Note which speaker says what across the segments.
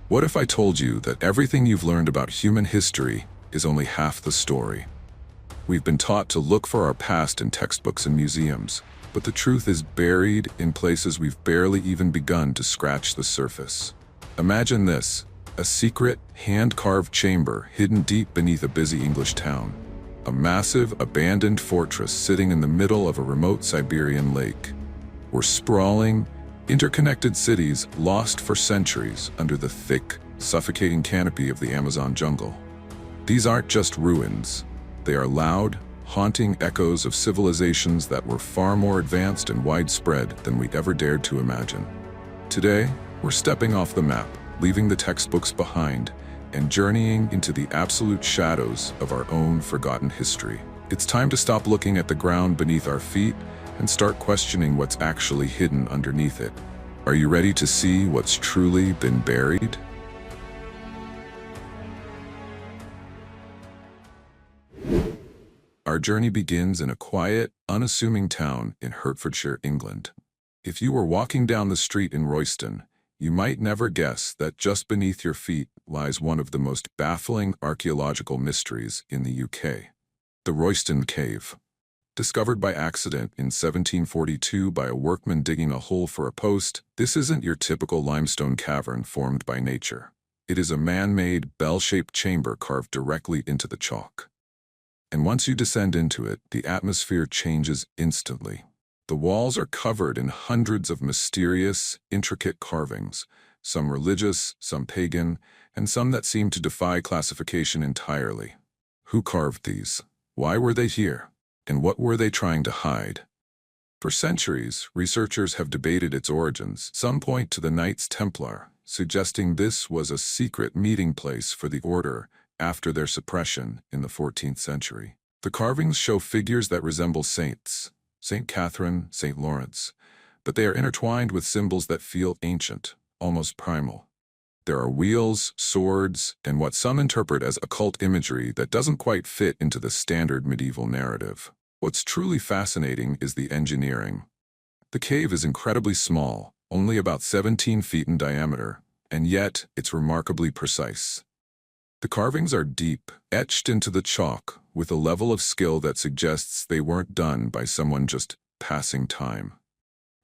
Speaker 1: What if I told you that everything you've learned about human history is only half the story? We've been taught to look for our past in textbooks and museums, but the truth is buried in places we've barely even begun to scratch the surface. Imagine this, a secret, hand-carved chamber hidden deep beneath a busy English town. A massive, abandoned fortress sitting in the middle of a remote Siberian lake. We're sprawling, interconnected cities lost for centuries under the thick, suffocating canopy of the Amazon jungle. These aren't just ruins. They are loud, haunting echoes of civilizations that were far more advanced and widespread than we'd ever dared to imagine. Today, we're stepping off the map, leaving the textbooks behind, and journeying into the absolute shadows of our own forgotten history. It's time to stop looking at the ground beneath our feet and start questioning what's actually hidden underneath it. Are you ready to see what's truly been buried? Our journey begins in a quiet, unassuming town in Hertfordshire, England. If you were walking down the street in Royston, you might never guess that just beneath your feet lies one of the most baffling archaeological mysteries in the UK. The Royston Cave. Discovered by accident in 1742 by a workman digging a hole for a post, this isn't your typical limestone cavern formed by nature. It is a man-made, bell-shaped chamber carved directly into the chalk. And once you descend into it, the atmosphere changes instantly. The walls are covered in hundreds of mysterious, intricate carvings, some religious, some pagan, and some that seem to defy classification entirely. Who carved these? Why were they here? And what were they trying to hide? For centuries, researchers have debated its origins. Some point to the Knights Templar, suggesting this was a secret meeting place for the order after their suppression in the 14th century. The carvings show figures that resemble saints, St. Catherine, St. Lawrence, but they are intertwined with symbols that feel ancient, almost primal. There are wheels, swords, and what some interpret as occult imagery that doesn't quite fit into the standard medieval narrative. What's truly fascinating is the engineering. The cave is incredibly small, only about 17 feet in diameter, and yet it's remarkably precise. The carvings are deep, etched into the chalk, with a level of skill that suggests they weren't done by someone just passing time.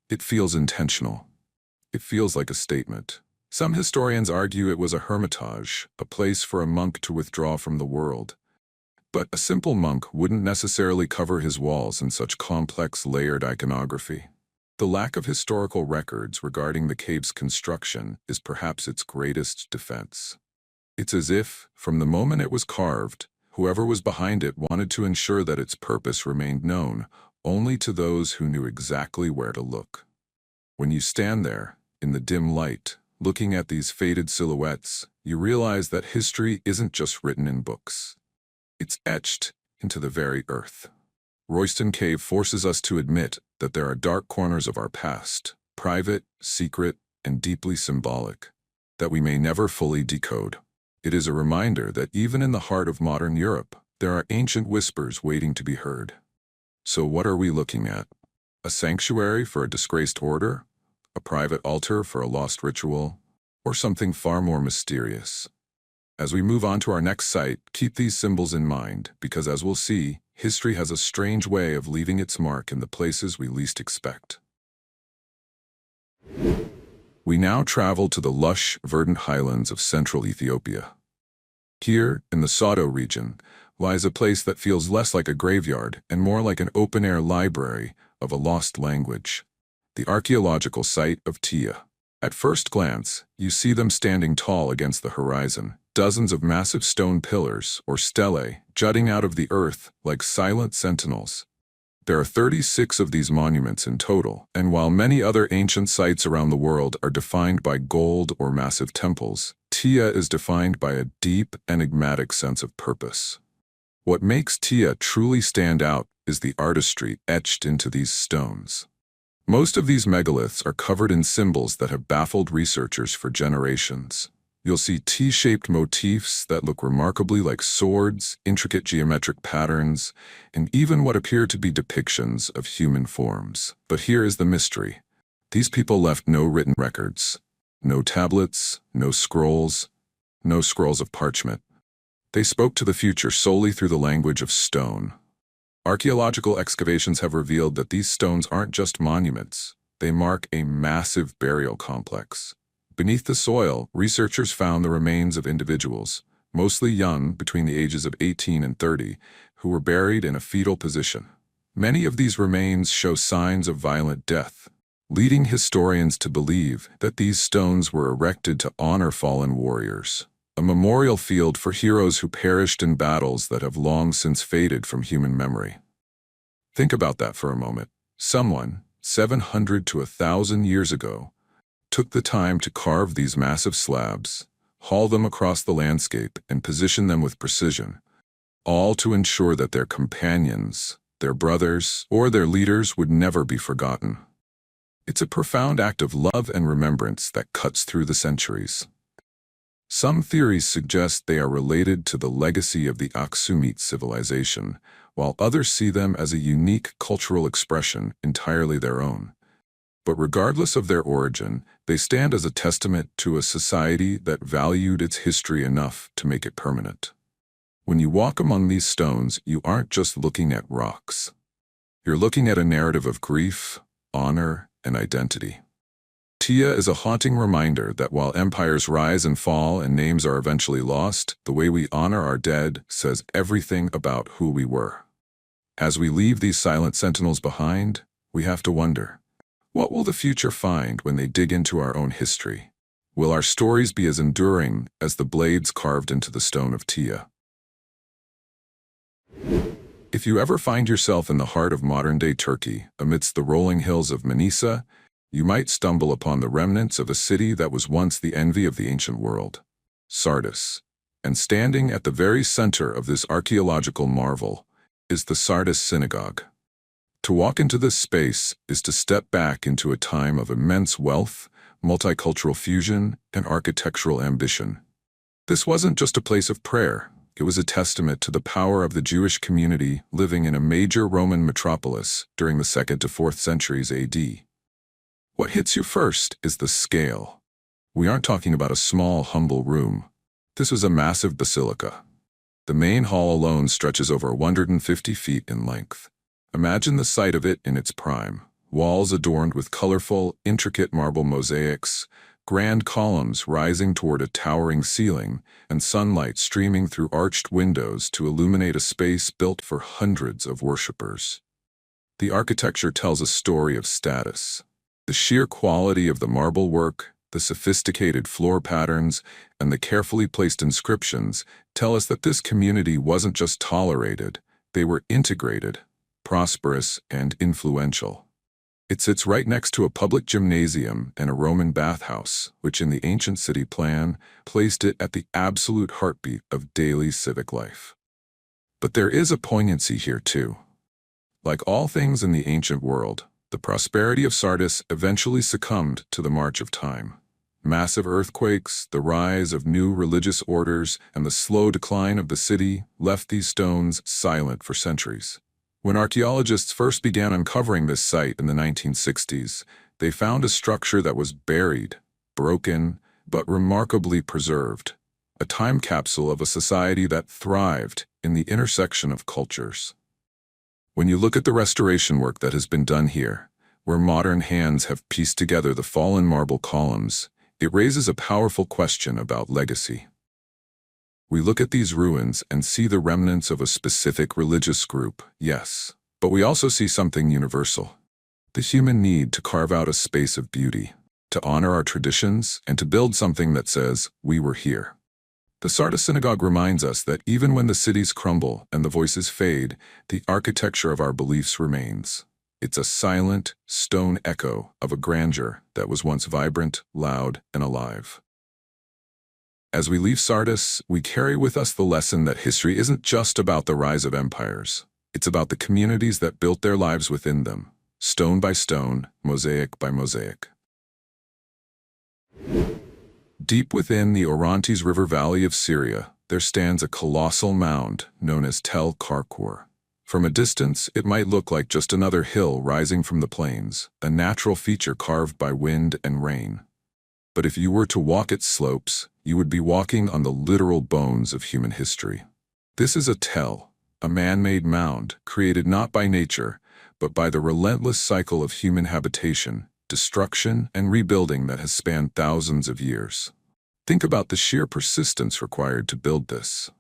Speaker 1: It feels intentional. It feels like a statement. Some historians argue it was a hermitage, a place for a monk to withdraw from the world. But a simple monk wouldn't necessarily cover his walls in such complex, layered iconography. The lack of historical records regarding the cave's construction is perhaps its greatest defense. It's as if, from the moment it was carved, whoever was behind it wanted to ensure that its purpose remained known only to those who knew exactly where to look. When you stand there, in the dim light, looking at these faded silhouettes, you realize that history isn't just written in books. It's etched into the very earth. Royston Cave forces us to admit that there are dark corners of our past, private, secret, and deeply symbolic, that we may never fully decode. It is a reminder that even in the heart of modern Europe, there are ancient whispers waiting to be heard. So what are we looking at? A sanctuary for a disgraced order? A private altar for a lost ritual? Or something far more mysterious? As we move on to our next site, keep these symbols in mind, because as we'll see, history has a strange way of leaving its mark in the places we least expect. We now travel to the lush, verdant highlands of central Ethiopia. Here, in the Soto region, lies a place that feels less like a graveyard and more like an open-air library of a lost language, the archaeological site of Tiya. At first glance, you see them standing tall against the horizon, dozens of massive stone pillars, or stelae, jutting out of the earth like silent sentinels. There are 36 of these monuments in total, and while many other ancient sites around the world are defined by gold or massive temples, Tiya is defined by a deep, enigmatic sense of purpose. What makes Tiya truly stand out is the artistry etched into these stones. Most of these megaliths are covered in symbols that have baffled researchers for generations. You'll see T-shaped motifs that look remarkably like swords, intricate geometric patterns, and even what appear to be depictions of human forms. But here is the mystery. These people left no written records. No tablets, no scrolls of parchment. They spoke to the future solely through the language of stone. Archaeological excavations have revealed that these stones aren't just monuments. They mark a massive burial complex. Beneath the soil, researchers found the remains of individuals, mostly young, between the ages of 18 and 30, who were buried in a fetal position. Many of these remains show signs of violent death, leading historians to believe that these stones were erected to honor fallen warriors, a memorial field for heroes who perished in battles that have long since faded from human memory. Think about that for a moment. Someone, 700 to 1,000 years ago, took the time to carve these massive slabs, haul them across the landscape, and position them with precision, all to ensure that their companions, their brothers, or their leaders would never be forgotten. It's a profound act of love and remembrance that cuts through the centuries. Some theories suggest they are related to the legacy of the Aksumite civilization, while others see them as a unique cultural expression entirely their own. But regardless of their origin, they stand as a testament to a society that valued its history enough to make it permanent. When you walk among these stones, you aren't just looking at rocks. You're looking at a narrative of grief, honor, and identity. Tiya is a haunting reminder that while empires rise and fall and names are eventually lost, the way we honor our dead says everything about who we were. As we leave these silent sentinels behind, we have to wonder, what will the future find when they dig into our own history? Will our stories be as enduring as the blades carved into the stone of Tiya? If you ever find yourself in the heart of modern-day Turkey, amidst the rolling hills of Manisa, you might stumble upon the remnants of a city that was once the envy of the ancient world, Sardis. And standing at the very center of this archaeological marvel is the Sardis Synagogue. To walk into this space is to step back into a time of immense wealth, multicultural fusion, and architectural ambition. This wasn't just a place of prayer. It was a testament to the power of the Jewish community living in a major Roman metropolis during the 2nd to 4th centuries AD. What hits you first is the scale. We aren't talking about a small, humble room. This was a massive basilica. The main hall alone stretches over 150 feet in length. Imagine the sight of it in its prime. Walls adorned with colorful, intricate marble mosaics, grand columns rising toward a towering ceiling, and sunlight streaming through arched windows to illuminate a space built for hundreds of worshippers. The architecture tells a story of status. The sheer quality of the marble work, the sophisticated floor patterns, and the carefully placed inscriptions tell us that this community wasn't just tolerated, they were integrated, prosperous, and influential. It sits right next to a public gymnasium and a Roman bathhouse, which in the ancient city plan placed it at the absolute heartbeat of daily civic life. But there is a poignancy here too. Like all things in the ancient world, the prosperity of Sardis eventually succumbed to the march of time. Massive earthquakes, the rise of new religious orders, and the slow decline of the city left these stones silent for centuries. When archaeologists first began uncovering this site in the 1960s, they found a structure that was buried, broken, but remarkably preserved, a time capsule of a society that thrived in the intersection of cultures. When you look at the restoration work that has been done here, where modern hands have pieced together the fallen marble columns, it raises a powerful question about legacy. We look at these ruins and see the remnants of a specific religious group, yes, but we also see something universal. The human need to carve out a space of beauty, to honor our traditions, and to build something that says, we were here. The Sardis Synagogue reminds us that even when the cities crumble and the voices fade, the architecture of our beliefs remains. It's a silent, stone echo of a grandeur that was once vibrant, loud, and alive. As we leave Sardis, we carry with us the lesson that history isn't just about the rise of empires. It's about the communities that built their lives within them, stone by stone, mosaic by mosaic. Deep within the Orontes River Valley of Syria, there stands a colossal mound known as Tel Qarqur. From a distance, it might look like just another hill rising from the plains, a natural feature carved by wind and rain. But if you were to walk its slopes, you would be walking on the literal bones of human history. This is a tell, a man-made mound created not by nature, but by the relentless cycle of human habitation, destruction, and rebuilding that has spanned thousands of years. Think about the sheer persistence required to build this.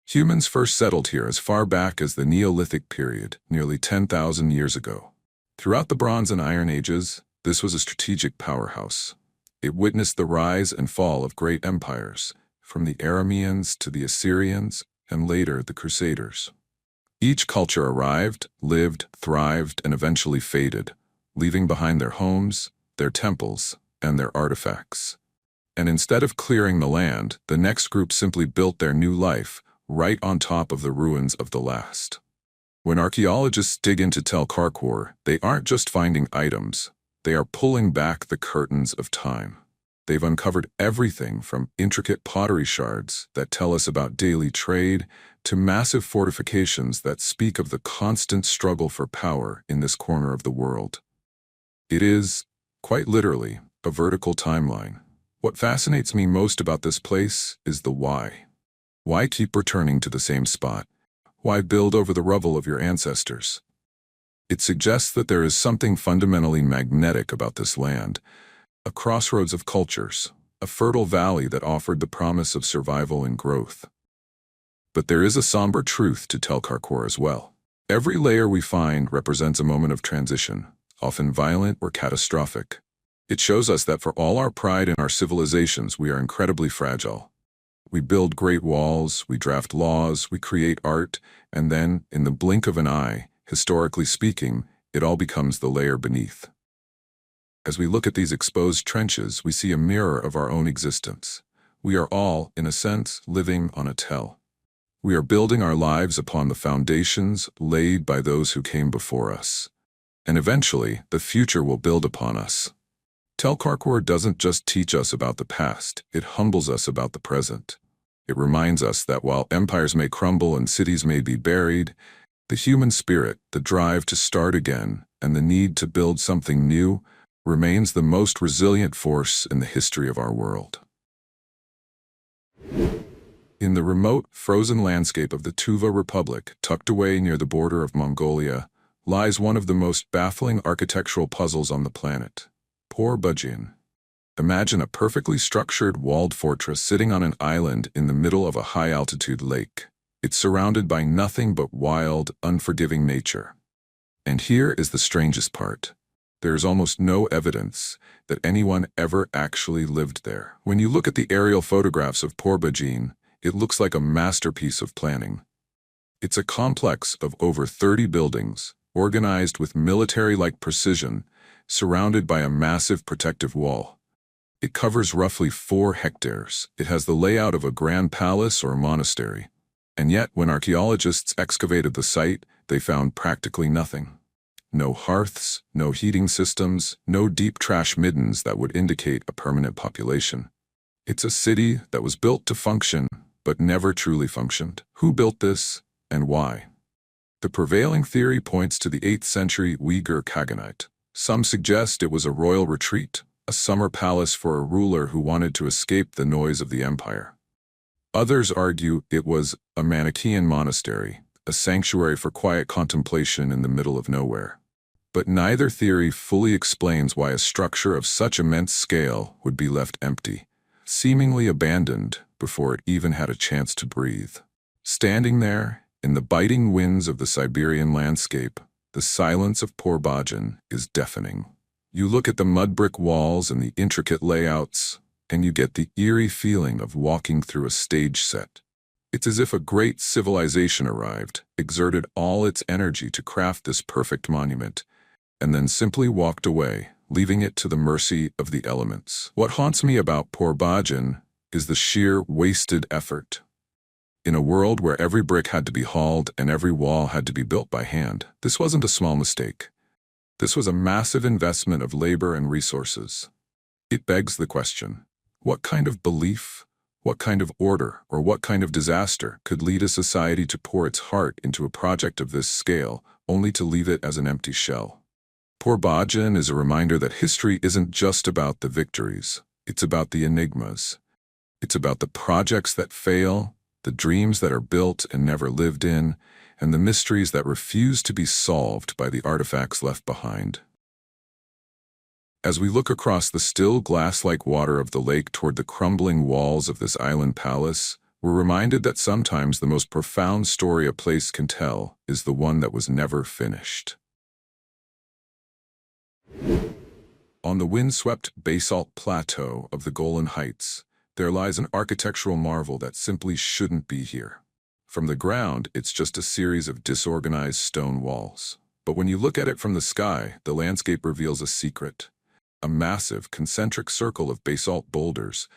Speaker 1: Humans first settled here as far back as the Neolithic period, nearly 10,000 years ago. Throughout the Bronze and Iron Ages, this was a strategic powerhouse. It witnessed the rise and fall of great empires, from the Arameans to the Assyrians, and later the Crusaders. Each culture arrived, lived, thrived, and eventually faded, leaving behind their homes, their temples, and their artifacts. And instead of clearing the land, the next group simply built their new life right on top of the ruins of the last. When archaeologists dig into Qarqur, they aren't just finding items, they are pulling back the curtains of time. They've uncovered everything from intricate pottery shards that tell us about daily trade to massive fortifications that speak of the constant struggle for power in this corner of the world. It is, quite literally, a vertical timeline. What fascinates me most about this place is the why. Why keep returning to the same spot? Why build over the rubble of your ancestors? It suggests that there is something fundamentally magnetic about this land, a crossroads of cultures, a fertile valley that offered the promise of survival and growth. But there is a somber truth to Qarqur as well. Every layer we find represents a moment of transition, often violent or catastrophic. It shows us that for all our pride in our civilizations, we are incredibly fragile. We build great walls, we draft laws, we create art, and then, in the blink of an eye, historically speaking, it all becomes the layer beneath. As we look at these exposed trenches, we see a mirror of our own existence. We are all, in a sense, living on a tell. We are building our lives upon the foundations laid by those who came before us. And eventually, the future will build upon us. Qarqur doesn't just teach us about the past, it humbles us about the present. It reminds us that while empires may crumble and cities may be buried, the human spirit, the drive to start again, and the need to build something new, remains the most resilient force in the history of our world. In the remote, frozen landscape of the Tuva Republic, tucked away near the border of Mongolia, lies one of the most baffling architectural puzzles on the planet. Por-Bajin. Imagine a perfectly structured walled fortress sitting on an island in the middle of a high-altitude lake. It's surrounded by nothing but wild, unforgiving nature. And here is the strangest part. There is almost no evidence that anyone ever actually lived there. When you look at the aerial photographs of Por-Bajin, it looks like a masterpiece of planning. It's a complex of over 30 buildings, organized with military-like precision, surrounded by a massive protective wall. It covers roughly 4 hectares. It has the layout of a grand palace or a monastery. And yet, when archaeologists excavated the site, they found practically nothing. No hearths, no heating systems, no deep trash middens that would indicate a permanent population. It's a city that was built to function, but never truly functioned. Who built this, and why? The prevailing theory points to the 8th century Uyghur Khaganate. Some suggest it was a royal retreat, a summer palace for a ruler who wanted to escape the noise of the empire. Others argue it was a Manichaean monastery, a sanctuary for quiet contemplation in the middle of nowhere. But neither theory fully explains why a structure of such immense scale would be left empty, seemingly abandoned before it even had a chance to breathe. Standing there, in the biting winds of the Siberian landscape, the silence of Por-Bajin is deafening. You look at the mud brick walls and the intricate layouts, and you get the eerie feeling of walking through a stage set. It's as if a great civilization arrived, exerted all its energy to craft this perfect monument, and then simply walked away, leaving it to the mercy of the elements. What haunts me about Por-Bajin is the sheer wasted effort. In a world where every brick had to be hauled and every wall had to be built by hand, this wasn't a small mistake. This was a massive investment of labor and resources. It begs the question, what kind of belief, what kind of order, or what kind of disaster could lead a society to pour its heart into a project of this scale, only to leave it as an empty shell? Por-Bajin is a reminder that history isn't just about the victories. It's about the enigmas. It's about the projects that fail, the dreams that are built and never lived in, and the mysteries that refuse to be solved by the artifacts left behind. As we look across the still glass-like water of the lake toward the crumbling walls of this island palace, we're reminded that sometimes the most profound story a place can tell is the one that was never finished. On the windswept basalt plateau of the Golan Heights, there lies an architectural marvel that simply shouldn't be here. From the ground, it's just a series of disorganized stone walls. But when you look at it from the sky, the landscape reveals a secret. A massive, concentric circle of basalt boulders,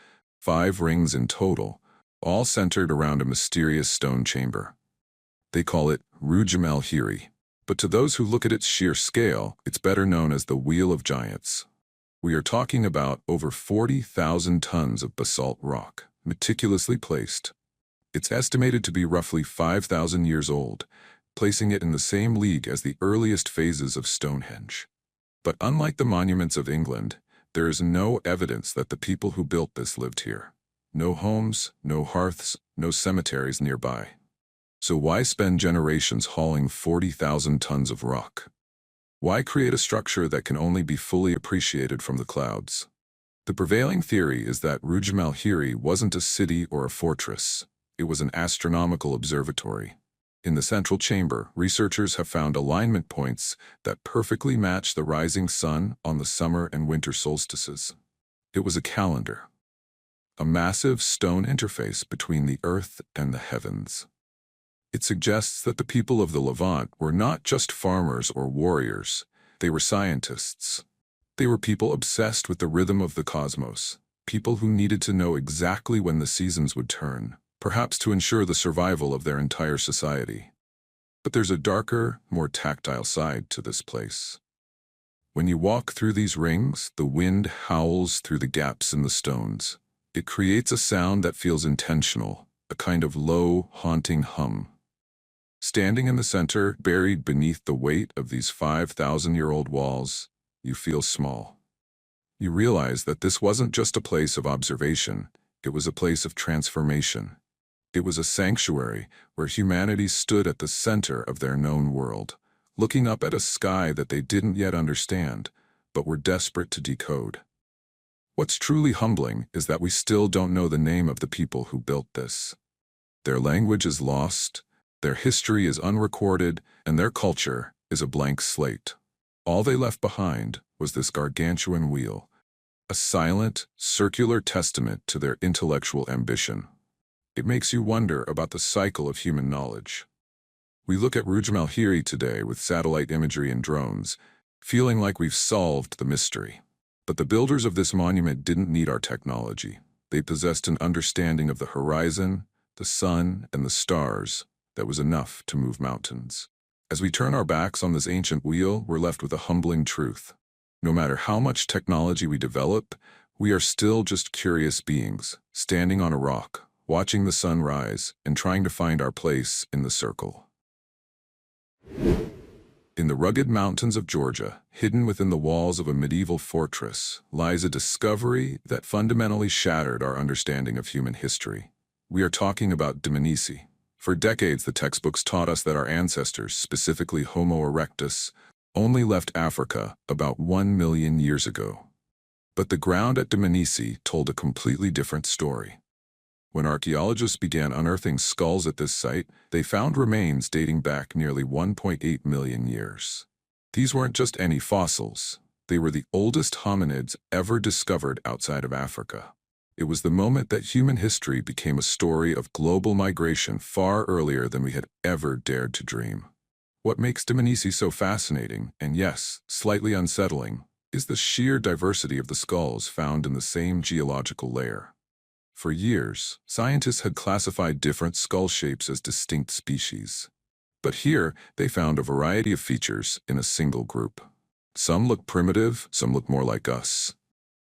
Speaker 1: 5 rings in total, all centered around a mysterious stone chamber. They call it Rujm el-Hiri, but to those who look at its sheer scale, it's better known as the Wheel of Giants. We are talking about over 40,000 tons of basalt rock, meticulously placed. It's estimated to be roughly 5,000 years old, placing it in the same league as the earliest phases of Stonehenge. But unlike the monuments of England, there is no evidence that the people who built this lived here. No homes, no hearths, no cemeteries nearby. So why spend generations hauling 40,000 tons of rock? Why create a structure that can only be fully appreciated from the clouds? The prevailing theory is that Rujm el-Hiri wasn't a city or a fortress. It was an astronomical observatory. In the central chamber, researchers have found alignment points that perfectly match the rising sun on the summer and winter solstices. It was a calendar, a massive stone interface between the earth and the heavens. It suggests that the people of the Levant were not just farmers or warriors, they were scientists. They were people obsessed with the rhythm of the cosmos, people who needed to know exactly when the seasons would turn, perhaps to ensure the survival of their entire society. But there's a darker, more tactile side to this place. When you walk through these rings, the wind howls through the gaps in the stones. It creates a sound that feels intentional, a kind of low, haunting hum. Standing in the center, buried beneath the weight of these 5,000-year-old walls, you feel small. You realize that this wasn't just a place of observation, it was a place of transformation. It was a sanctuary where humanity stood at the center of their known world, looking up at a sky that they didn't yet understand, but were desperate to decode. What's truly humbling is that we still don't know the name of the people who built this. Their language is lost, their history is unrecorded, and their culture is a blank slate. All they left behind was this gargantuan wheel, a silent, circular testament to their intellectual ambition. It makes you wonder about the cycle of human knowledge. We look at Rujm el-Hiri today with satellite imagery and drones, feeling like we've solved the mystery. But the builders of this monument didn't need our technology. They possessed an understanding of the horizon, the sun, and the stars that was enough to move mountains. As we turn our backs on this ancient wheel, we're left with a humbling truth. No matter how much technology we develop, we are still just curious beings, standing on a rock, watching the sun rise, and trying to find our place in the circle. In the rugged mountains of Georgia, hidden within the walls of a medieval fortress, lies a discovery that fundamentally shattered our understanding of human history. We are talking about Dmanisi. For decades, the textbooks taught us that our ancestors, specifically Homo erectus, only left Africa about 1 million years ago. But the ground at Dmanisi told a completely different story. When archaeologists began unearthing skulls at this site, they found remains dating back nearly 1.8 million years. These weren't just any fossils. They were the oldest hominids ever discovered outside of Africa. It was the moment that human history became a story of global migration far earlier than we had ever dared to dream. What makes Dmanisi so fascinating, and yes, slightly unsettling, is the sheer diversity of the skulls found in the same geological layer. For years, scientists had classified different skull shapes as distinct species. But here, they found a variety of features in a single group. Some look primitive, some look more like us.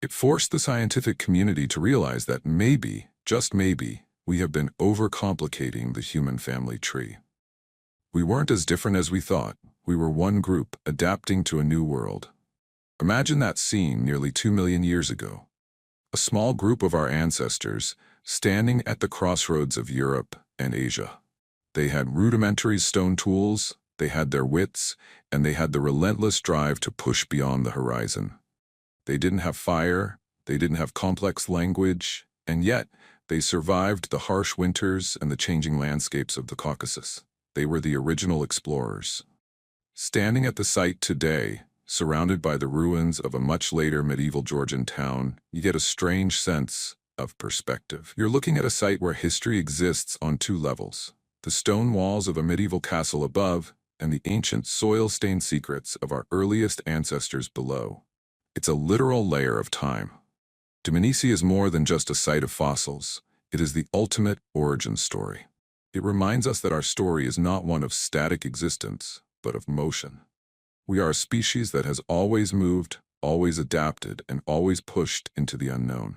Speaker 1: It forced the scientific community to realize that maybe, just maybe, we have been overcomplicating the human family tree. We weren't as different as we thought. We were one group, adapting to a new world. Imagine that scene nearly 2 million years ago. A small group of our ancestors standing at the crossroads of Europe and Asia. They had rudimentary stone tools, they had their wits, and they had the relentless drive to push beyond the horizon. They didn't have fire, they didn't have complex language, and yet they survived the harsh winters and the changing landscapes of the Caucasus. They were the original explorers. Standing at the site today, surrounded by the ruins of a much later medieval Georgian town, you get a strange sense of perspective. You're looking at a site where history exists on two levels: the stone walls of a medieval castle above and the ancient soil-stained secrets of our earliest ancestors below. It's a literal layer of time. Dmanisi is more than just a site of fossils. It is the ultimate origin story. It reminds us that our story is not one of static existence, but of motion. We are a species that has always moved, always adapted, and always pushed into the unknown.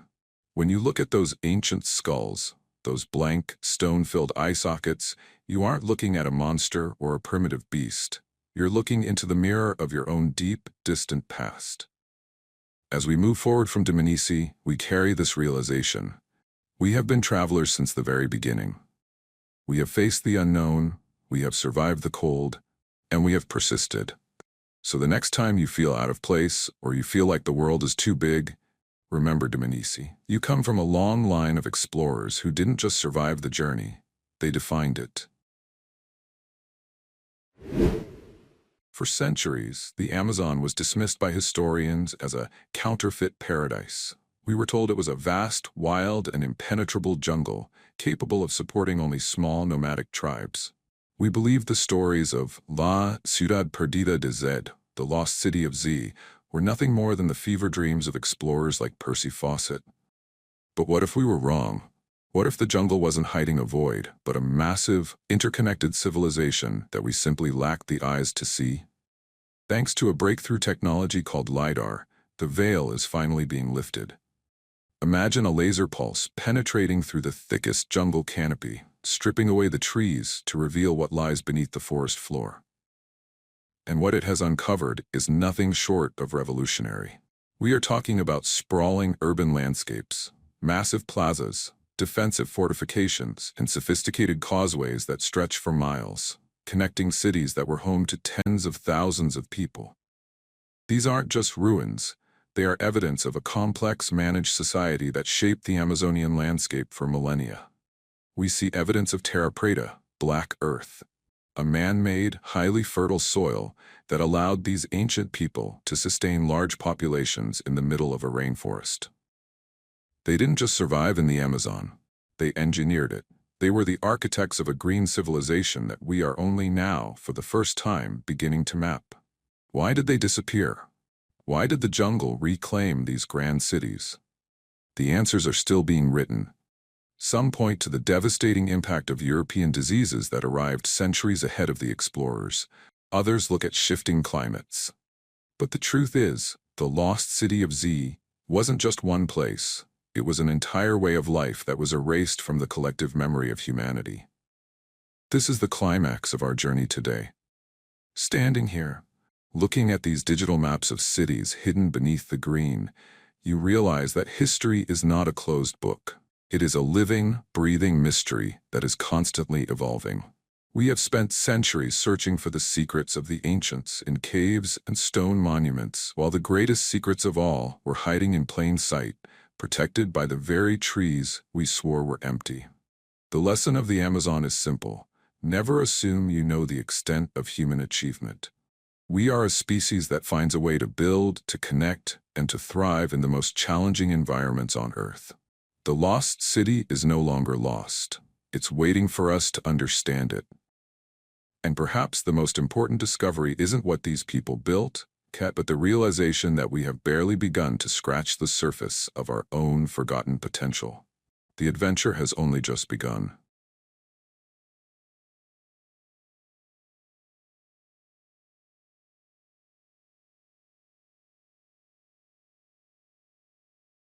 Speaker 1: When you look at those ancient skulls, those blank, stone-filled eye sockets, you aren't looking at a monster or a primitive beast. You're looking into the mirror of your own deep, distant past. As we move forward from Dmanisi, we carry this realization. We have been travelers since the very beginning. We have faced the unknown, we have survived the cold, and we have persisted. So the next time you feel out of place or you feel like the world is too big, remember Dmanisi. You come from a long line of explorers who didn't just survive the journey, they defined it. For centuries, the Amazon was dismissed by historians as a counterfeit paradise. We were told it was a vast, wild, and impenetrable jungle, capable of supporting only small nomadic tribes. We believed the stories of La Ciudad Perdida de Z, the lost city of Z, were nothing more than the fever dreams of explorers like Percy Fawcett. But what if we were wrong? What if the jungle wasn't hiding a void, but a massive, interconnected civilization that we simply lacked the eyes to see? Thanks to a breakthrough technology called LiDAR, the veil is finally being lifted. Imagine a laser pulse penetrating through the thickest jungle canopy, stripping away the trees to reveal what lies beneath the forest floor. And what it has uncovered is nothing short of revolutionary. We are talking about sprawling urban landscapes, massive plazas, defensive fortifications, and sophisticated causeways that stretch for miles, connecting cities that were home to tens of thousands of people. These aren't just ruins, they are evidence of a complex managed society that shaped the Amazonian landscape for millennia. We see evidence of terra preta, black earth, a man-made, highly fertile soil that allowed these ancient people to sustain large populations in the middle of a rainforest. They didn't just survive in the Amazon, they engineered it. They were the architects of a green civilization that we are only now, for the first time, beginning to map. Why did they disappear? Why did the jungle reclaim these grand cities? The answers are still being written. Some point to the devastating impact of European diseases that arrived centuries ahead of the explorers. Others look at shifting climates. But the truth is, the lost city of Z wasn't just one place. It was an entire way of life that was erased from the collective memory of humanity. This is the climax of our journey today. Standing here, looking at these digital maps of cities hidden beneath the green, you realize that history is not a closed book. It is a living, breathing mystery that is constantly evolving. We have spent centuries searching for the secrets of the ancients in caves and stone monuments, while the greatest secrets of all were hiding in plain sight, protected by the very trees we swore were empty. The lesson of the Amazon is simple. Never assume you know the extent of human achievement. We are a species that finds a way to build, to connect, and to thrive in the most challenging environments on Earth. The lost city is no longer lost. It's waiting for us to understand it. And perhaps the most important discovery isn't what these people built, but the realization that we have barely begun to scratch the surface of our own forgotten potential. The adventure has only just begun.